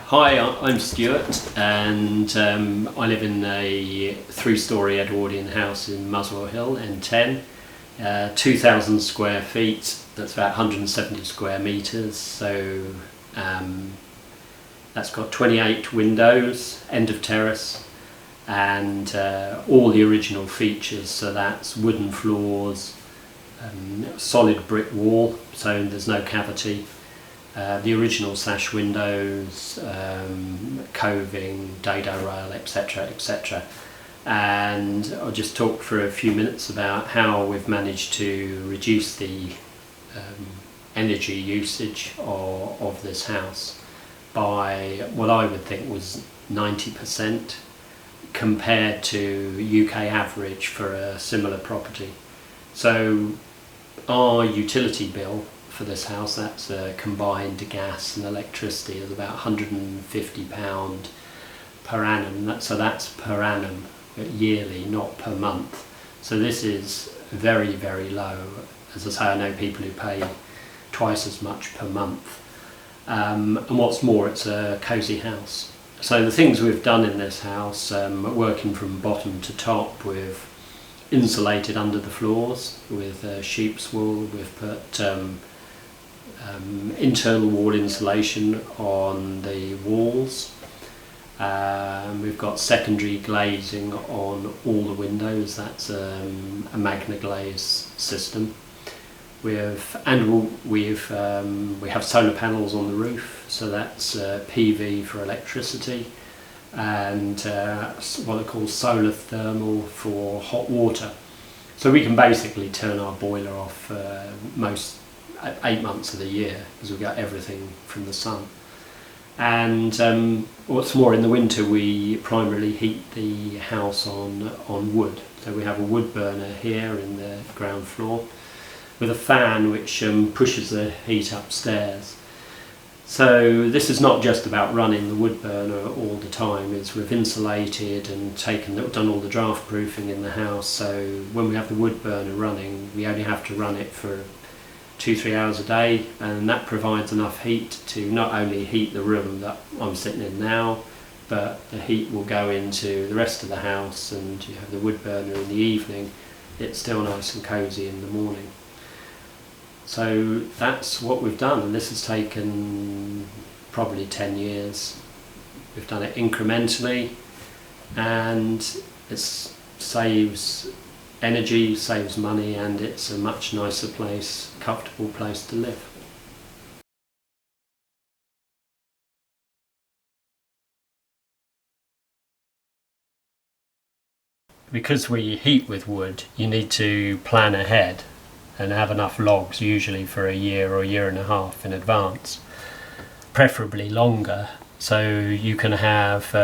Hi, I'm Stuart, and I live in a 3-storey Edwardian house in Muswell Hill, N10, 2,000 square feet. That's about 170 square metres. So that's got 28 windows, end of terrace, and all the original features. So that's wooden floors, solid brick wall, so there's no cavity. The original sash windows, coving, dado rail, etc, etc. And I'll just talk for a few minutes about how we've managed to reduce the energy usage of this house by what I would think was 90% compared to UK average for a similar property. So our utility bill for this house, that's combined gas and electricity, is about £150 per annum. So that's per annum, yearly, not per month. So this is very, very low. As I say, I know people who pay twice as much per month. And what's more, it's a cosy house. So the things we've done in this house, working from bottom to top, we've insulated under the floors with sheep's wool. We've put internal wall insulation on the walls. We've got secondary glazing on all the windows. That's a Magna Glaze system. We have solar panels on the roof, so that's PV for electricity, and what are called solar thermal for hot water. So we can basically turn our boiler off most 8 months of the year, because we've got everything from the sun. And what's more, in the winter we primarily heat the house on wood. So we have a wood burner here in the ground floor with a fan which pushes the heat upstairs. So this is not just about running the wood burner all the time. We've insulated and done all the draft proofing in the house, so when we have the wood burner running, we only have to run it for 2-3 hours a day, and that provides enough heat to not only heat the room that I'm sitting in now, but the heat will go into the rest of the house, and you have the wood burner in the evening. It's still nice and cosy in the morning. So that's what we've done, and this has taken probably 10 years. We've done it incrementally, and it saves energy, saves money, and it's a much nicer place, comfortable place to live. Because we heat with wood, you need to plan ahead and have enough logs, usually for a year or a year and a half in advance, preferably longer, so you can have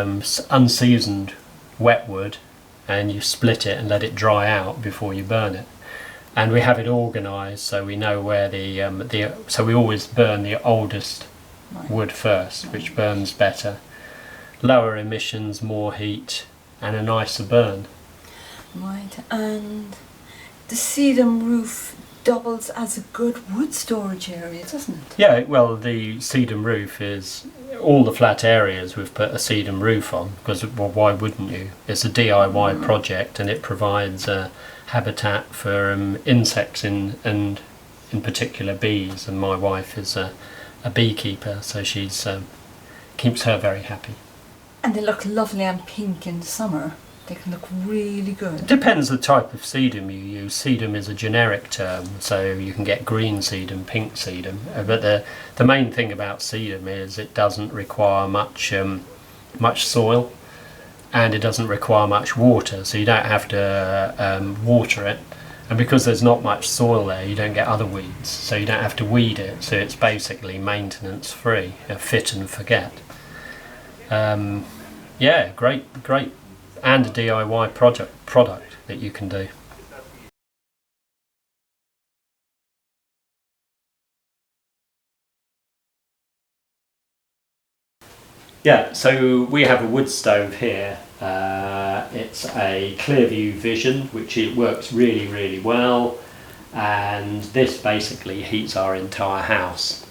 unseasoned wet wood, and you split it and let it dry out before you burn it. And we have it organised so we know where so we always burn the oldest wood first, which burns better, lower emissions, more heat, and a nicer burn. Right, and the sedum roof doubles as a good wood storage area, doesn't it? Yeah, well, the sedum roof is, all the flat areas we've put a sedum roof on, because, well, why wouldn't you? It's a DIY project, and it provides a habitat for insects and in particular bees, and my wife is a beekeeper, so she's keeps her very happy. And they look lovely and pink in summer. They can look really good. It depends the type of sedum you use. Sedum is a generic term, so you can get green sedum, pink sedum. But the main thing about sedum is it doesn't require much soil, and it doesn't require much water, so you don't have to water it. And because there's not much soil there, you don't get other weeds, so you don't have to weed it. So it's basically maintenance free, fit and forget. Yeah, great. And a DIY product that you can do. Yeah, so we have a wood stove here. It's a Clearview Vision, which it works really, really well, and this basically heats our entire house.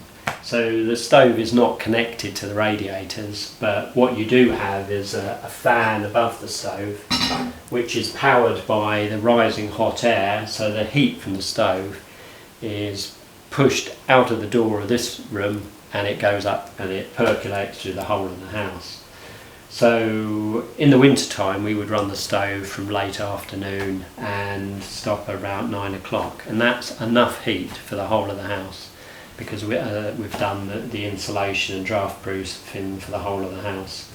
So the stove is not connected to the radiators, but what you do have is a fan above the stove, which is powered by the rising hot air, so the heat from the stove is pushed out of the door of this room and it goes up and it percolates through the whole of the house. So in the winter time we would run the stove from late afternoon and stop around 9 o'clock, and that's enough heat for the whole of the house, because we've done the insulation and draft proofing for the whole of the house.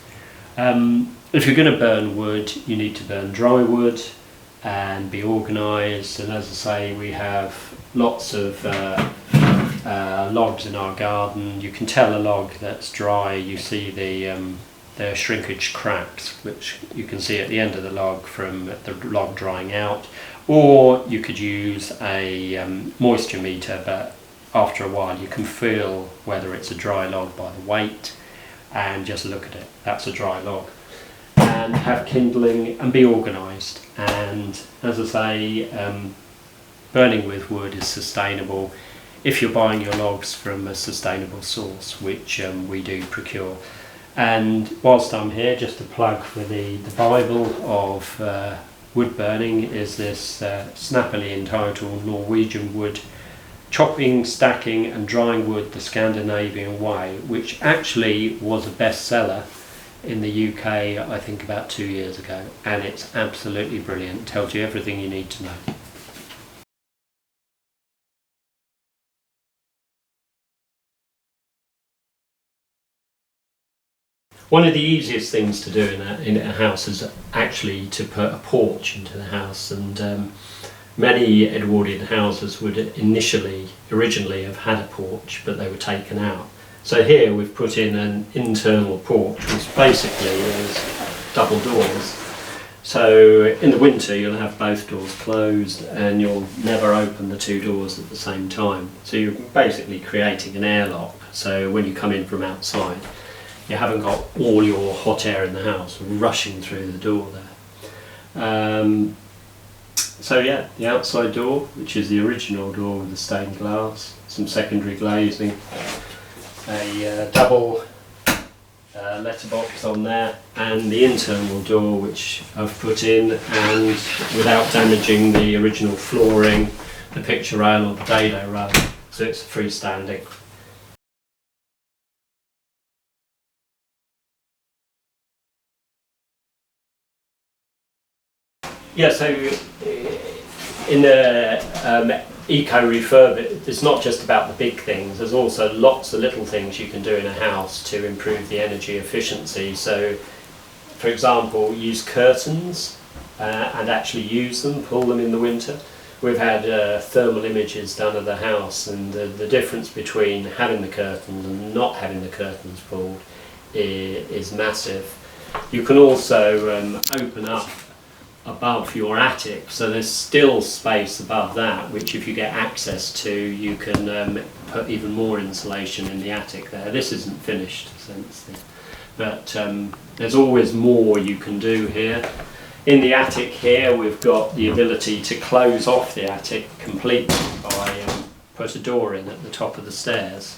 If you're going to burn wood, you need to burn dry wood and be organised, and as I say, we have lots of logs in our garden. You can tell a log that's dry, you see the shrinkage cracks, which you can see at the end of the log from the log drying out, or you could use a moisture meter, but after a while you can feel whether it's a dry log by the weight and just look at it, that's a dry log. And have kindling and be organised, and as I say, burning with wood is sustainable if you're buying your logs from a sustainable source, which we do procure. And whilst I'm here, just to plug for the Bible of wood burning is this snappily entitled Norwegian Wood Chopping, Stacking and Drying Wood the Scandinavian Way, which actually was a bestseller in the UK I think about 2 years ago, and it's absolutely brilliant, tells you everything you need to know. One of the easiest things to do in a house is actually to put a porch into the house, and many Edwardian houses would originally have had a porch, but they were taken out. So here we've put in an internal porch, which basically is double doors. So in the winter you'll have both doors closed and you'll never open the two doors at the same time. So you're basically creating an airlock, so when you come in from outside you haven't got all your hot air in the house rushing through the door there. So yeah, the outside door, which is the original door with the stained glass, some secondary glazing, a double letterbox on there, and the internal door which I've put in, and without damaging the original flooring, the picture rail or the dado rail, so it's freestanding. Yeah, so in the eco-refurb, it's not just about the big things, there's also lots of little things you can do in a house to improve the energy efficiency. So, for example, use curtains and actually use them, pull them in the winter. We've had thermal images done of the house, and the difference between having the curtains and not having the curtains pulled is massive. You can also open up above your attic, so there's still space above that, which if you get access to, you can put even more insulation in the attic there. This isn't finished since then, but there's always more you can do here. In the attic here we've got the ability to close off the attic completely by put a door in at the top of the stairs.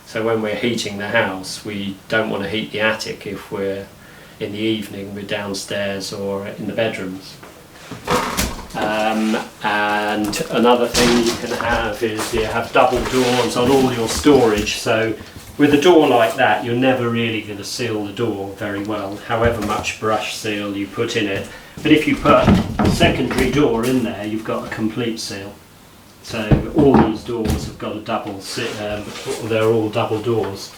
So when we're heating the house, we don't want to heat the attic if we're in the evening we're downstairs or in the bedrooms. And another thing you can have is you have double doors on all your storage. So with a door like that, you're never really going to seal the door very well, however much brush seal you put in it. But if you put a secondary door in there, you've got a complete seal. So all these doors have got a double seal, they're all double doors.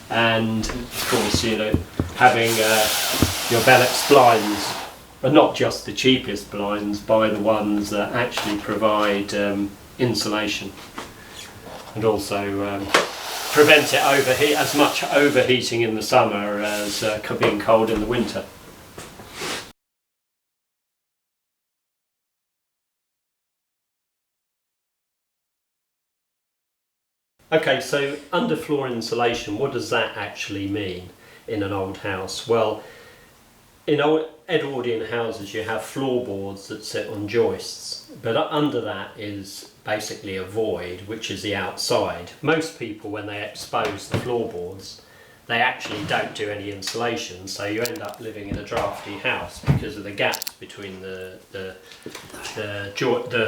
And of course, you know, having your Velux blinds, but not just the cheapest blinds, buy the ones that actually provide insulation, and also prevent it as much overheating in the summer as being cold in the winter. Okay, so underfloor insulation, what does that actually mean in an old house? Well, in old Edwardian houses you have floorboards that sit on joists, but under that is basically a void, which is the outside. Most people, when they expose the floorboards, they actually don't do any insulation, so you end up living in a drafty house because of the gaps between the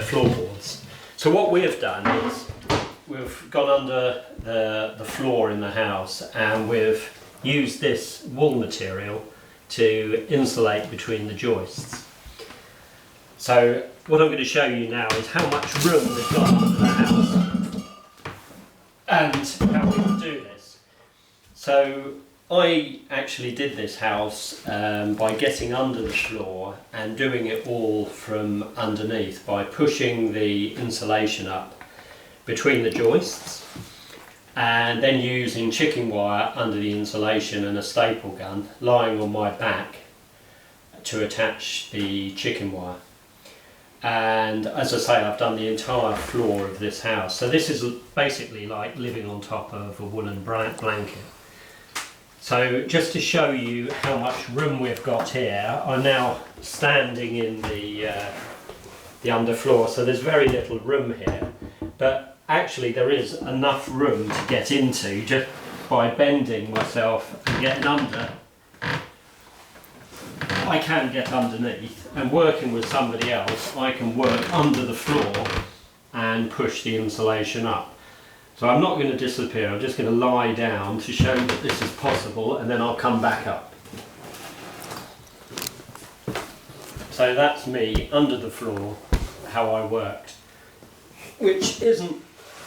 floorboards. So what we've done is we've gone under the floor in the house and we've used this wool material to insulate between the joists. So what I'm going to show you now is how much room we've got under the house and how we can do this. So I actually did this house by getting under the floor and doing it all from underneath by pushing the insulation up between the joists and then using chicken wire under the insulation and a staple gun lying on my back to attach the chicken wire. And as I say, I've done the entire floor of this house. So this is basically like living on top of a woolen blanket. So just to show you how much room we've got here, I'm now standing in the underfloor, so there's very little room here, but actually there is enough room to get into just by bending myself and getting under. I can get underneath, and working with somebody else I can work under the floor and push the insulation up. So I'm not going to disappear, I'm just going to lie down to show that this is possible, and then I'll come back up. So that's me under the floor, how I worked, which isn't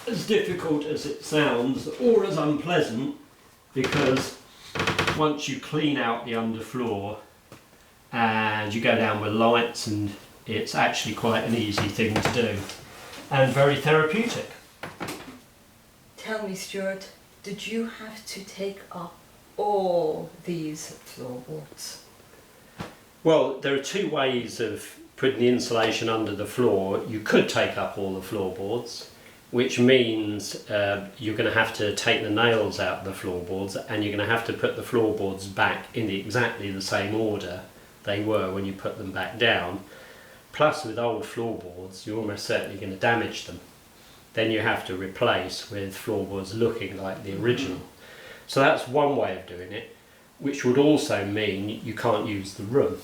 as difficult as it sounds or as unpleasant, because once you clean out the underfloor and you go down with lights, and it's actually quite an easy thing to do and very therapeutic. Tell me, Stuart, did you have to take up all these floorboards? Well, there are two ways of putting the insulation under the floor. You could take up all the floorboards, which means you're going to have to take the nails out of the floorboards, and you're going to have to put the floorboards back in exactly the same order they were when you put them back down. Plus, with old floorboards, you're almost certainly going to damage them. Then you have to replace with floorboards looking like the original. So that's one way of doing it, which would also mean you can't use the room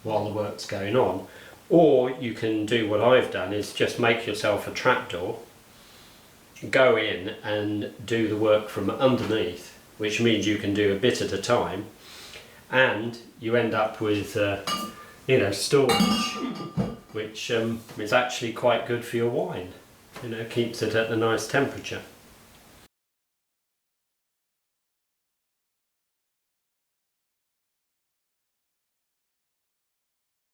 while the work's going on. Or you can do what I've done, is just make yourself a trapdoor, go in and do the work from underneath, which means you can do a bit at a time, and you end up with storage, which is actually quite good for your wine. Keeps it at a nice temperature.